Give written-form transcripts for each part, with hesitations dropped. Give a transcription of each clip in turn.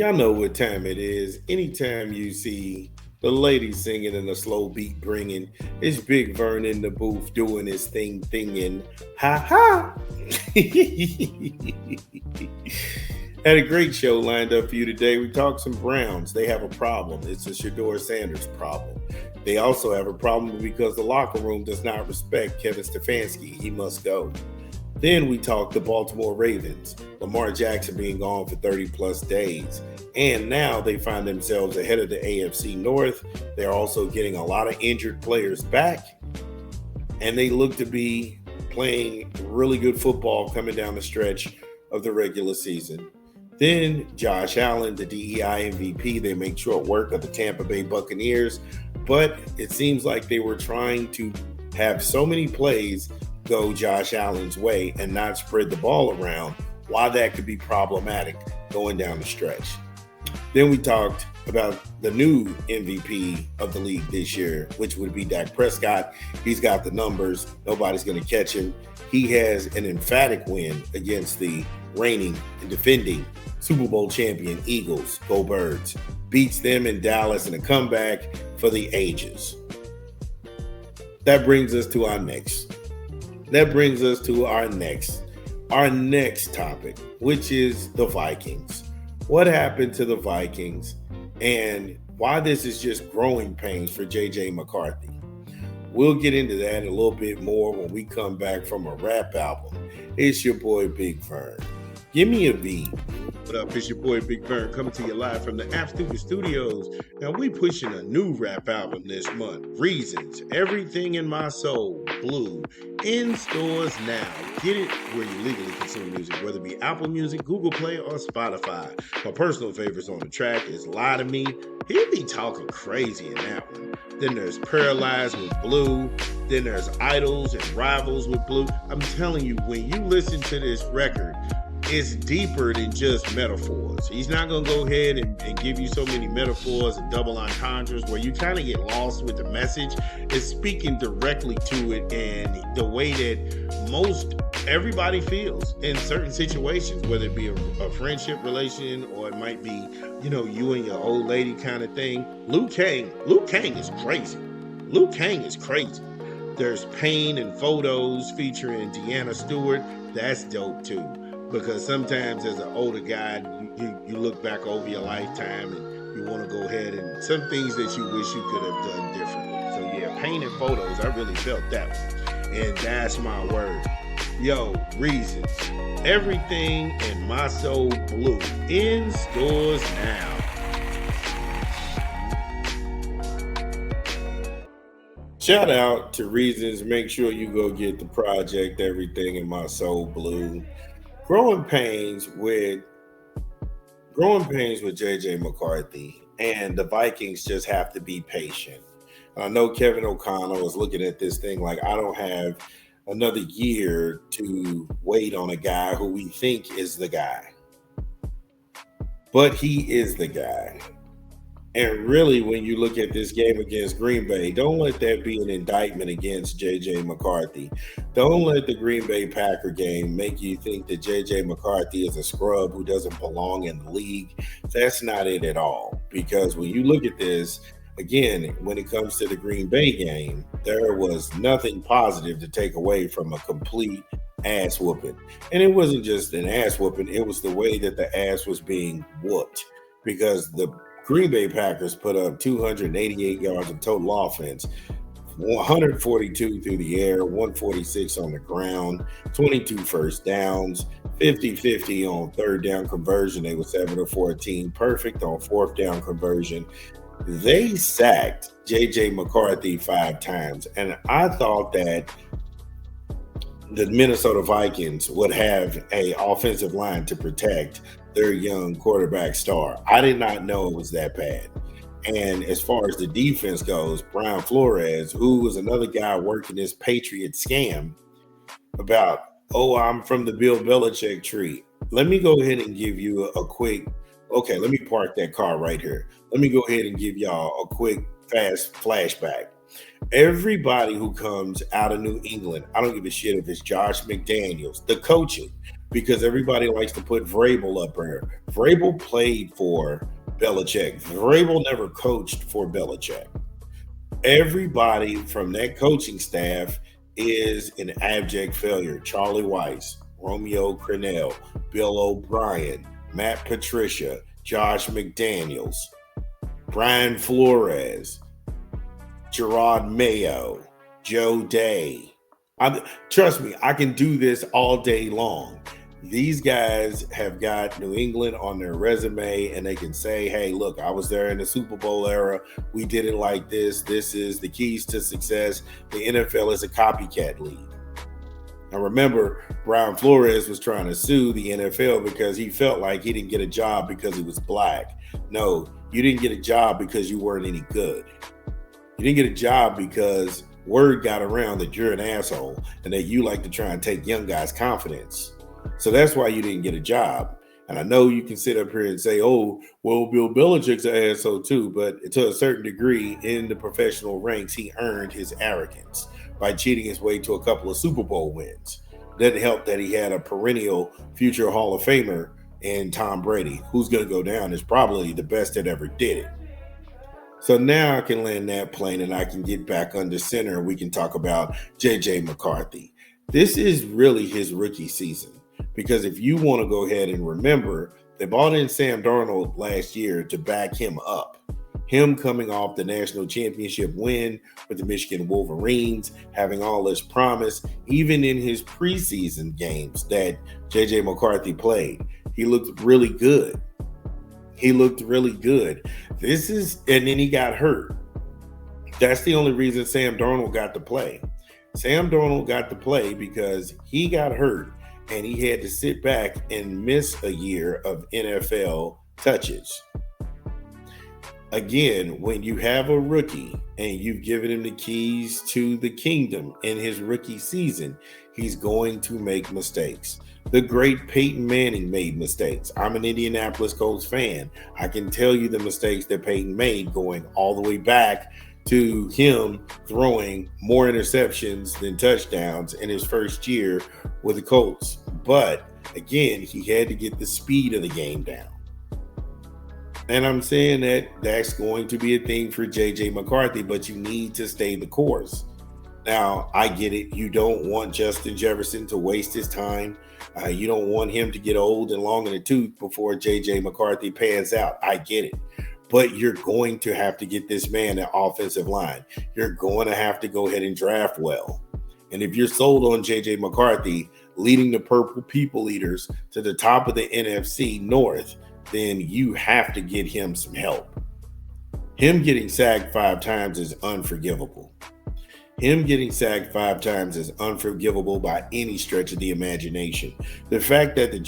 Y'all know what time it is. Anytime you see the ladies singing and the slow beat bringing, it's Big Vern in the booth doing his thinging. Ha ha! Had a great show lined up for you today. We talked some Browns. They have a problem. It's a Shador Sanders problem. They also have a problem because the locker room does not respect Kevin Stefanski. He must go. Then we talked the Baltimore Ravens, Lamar Jackson being gone for 30 plus days. And now they find themselves ahead of the AFC North. They're also getting a lot of injured players back. And they look to be playing really good football coming down the stretch of the regular season. Then Josh Allen, the DEI MVP, they make short work of the Tampa Bay Buccaneers. But it seems like they were trying to have so many plays go Josh Allen's way and not spread the ball around, why that could be problematic going down the stretch. Then we talked about the new MVP of the league this year, which would be Dak Prescott. He's got the numbers. Nobody's going to catch him. He has an emphatic win against the reigning and defending Super Bowl champion Eagles. Go Birds. Beats them in Dallas in a comeback for the ages. That brings us to our next topic, which is the Vikings. What happened to the Vikings and why this is just growing pains for JJ McCarthy. We'll get into that a little bit more when we come back from a rap album. It's your boy Big Vern. Give me a beat. What up? It's your boy Big Vern coming to you live from the App Stupid Studios. Now we pushing a new rap album this month. Reasons. Everything in My Soul. Blue. In stores now. Get it where you legally consume music, whether it be Apple Music, Google Play, or Spotify. My personal favorites on the track is Lie to Me. He'll be talking crazy in that one. Then there's Paralyzed with Blue. Then there's Idols and Rivals with Blue. I'm telling you, when you listen to this record, it's deeper than just metaphors. He's not going to go ahead and give you so many metaphors and double entendres where you kind of get lost with the message. It's speaking directly to it and the way that most everybody feels in certain situations, whether it be a friendship relation or it might be, you and your old lady kind of thing. Liu Kang is crazy. Liu Kang is crazy. There's Pain and Photos featuring Deanna Stewart. That's dope too. Because sometimes as an older guy, you look back over your lifetime and you want to go ahead and some things that you wish you could have done differently. So yeah, Pain and Photos, I really felt that one. And That's My Word. Yo, Reasons. Everything in My Soul Blue. In stores now. Shout out to Reasons. Make sure you go get the project, Everything in My Soul Blue. Growing pains with JJ McCarthy, and the Vikings just have to be patient. I know Kevin O'Connell is looking at this thing like, I don't have another year to wait on a guy who we think is the guy. But he is the guy. And really, when you look at this game against Green Bay, don't let that be an indictment against JJ McCarthy. Don't let the Green Bay Packer game make you think that JJ McCarthy is a scrub who doesn't belong in the league. That's not it at all. Because when you look at this, again, when it comes to the Green Bay game, there was nothing positive to take away from a complete ass whooping. And it wasn't just an ass whooping, it was the way that the ass was being whooped. Because the Green Bay Packers put up 288 yards of total offense, 142 through the air, 146 on the ground, 22 first downs, 50-50 on third down conversion. They were 7 of 14, perfect on fourth down conversion. They sacked JJ McCarthy 5 times, and I thought that the Minnesota Vikings would have an offensive line to protect their young quarterback star. I did not know it was that bad. And as far as the defense goes, Brian Flores, who was another guy working this Patriot scam about, I'm from the Bill Belichick tree. Let me go ahead and give you a quick, let me park that car right here. Let me go ahead and give y'all a quick, fast flashback. Everybody who comes out of New England, I don't give a shit if it's Josh McDaniels, the coaching, because everybody likes to put Vrabel up there. Vrabel played for Belichick. Vrabel never coached for Belichick. Everybody from that coaching staff is an abject failure. Charlie Weiss, Romeo Crennel, Bill O'Brien, Matt Patricia, Josh McDaniels, Brian Flores, Gerard Mayo, Joe Day. Trust me, I can do this all day long. These guys have got New England on their resume, and they can say, hey, look, I was there in the Super Bowl era. We did it like this. This is the keys to success. The NFL is a copycat league. Now, remember, Brian Flores was trying to sue the NFL because he felt like he didn't get a job because he was black. No, you didn't get a job because you weren't any good. You didn't get a job because word got around that you're an asshole and that you like to try and take young guys' confidence. So that's why you didn't get a job. And I know you can sit up here and say, oh, well, Bill Belichick's an asshole too. But to a certain degree in the professional ranks, he earned his arrogance by cheating his way to a couple of Super Bowl wins. Doesn't help that he had a perennial future Hall of Famer in Tom Brady, who's going to go down as probably the best that ever did it. So now I can land that plane and I can get back under center. We can talk about JJ McCarthy. This is really his rookie season. Because if you want to go ahead and remember, they bought in Sam Darnold last year to back him up. Him coming off the national championship win with the Michigan Wolverines, having all this promise, even in his preseason games that JJ McCarthy played, he looked really good. And then he got hurt. That's the only reason Sam Darnold got to play. Sam Darnold got to play because he got hurt. And he had to sit back and miss a year of NFL touches. Again, when you have a rookie and you've given him the keys to the kingdom in his rookie season, he's going to make mistakes. The great Peyton Manning made mistakes. I'm an Indianapolis Colts fan. I can tell you the mistakes that Peyton made going all the way back to him throwing more interceptions than touchdowns in his first year with the Colts. But again, he had to get the speed of the game down. And I'm saying that that's going to be a thing for JJ McCarthy, but you need to stay the course. Now, I get it. You don't want Justin Jefferson to waste his time. You don't want him to get old and long in the tooth before JJ McCarthy pans out. I get it. But you're going to have to get this man an offensive line. You're going to have to go ahead and draft well. And if you're sold on JJ McCarthy leading the Purple People Eaters to the top of the NFC North, then you have to get him some help. Him getting sacked 5 times is unforgivable. Him getting sacked 5 times is unforgivable by any stretch of the imagination. The fact that the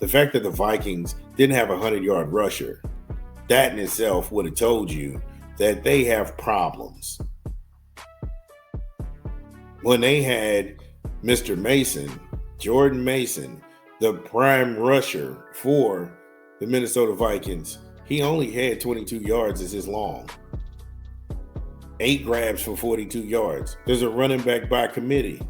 fact that the Vikings didn't have a 100-yard rusher, that in itself would have told you that they have problems. When they had Mr. Mason, Jordan Mason, the prime rusher for the Minnesota Vikings, he only had 22 yards as his long. 8 grabs for 42 yards. There's a running back by committee.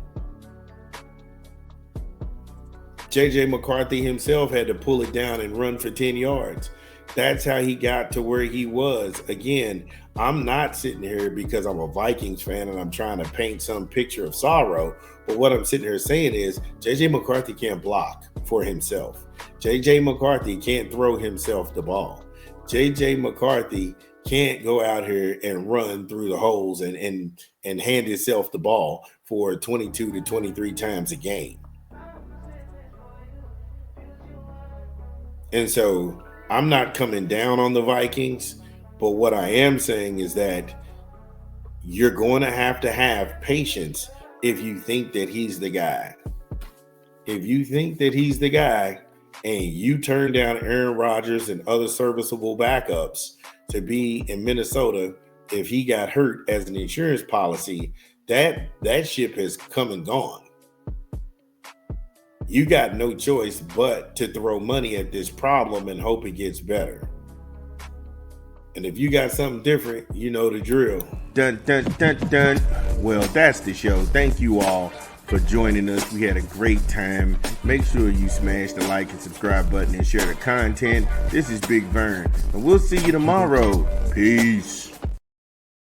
JJ McCarthy himself had to pull it down and run for 10 yards. That's how he got to where he was. Again, I'm not sitting here because I'm a Vikings fan and I'm trying to paint some picture of sorrow. But what I'm sitting here saying is JJ McCarthy can't block for himself. JJ McCarthy can't throw himself the ball. JJ McCarthy can't go out here and run through the holes and hand himself the ball for 22 to 23 times a game. And so I'm not coming down on the Vikings, but what I am saying is that you're going to have patience if you think that he's the guy. If you think that he's the guy and you turn down Aaron Rodgers and other serviceable backups to be in Minnesota, if he got hurt as an insurance policy, that ship has come and gone. You got no choice but to throw money at this problem and hope it gets better. And if you got something different, you know the drill. Dun, dun, dun, dun. Well, that's the show. Thank you all for joining us. We had a great time. Make sure you smash the like and subscribe button and share the content. This is Big Vern, and we'll see you tomorrow. Peace.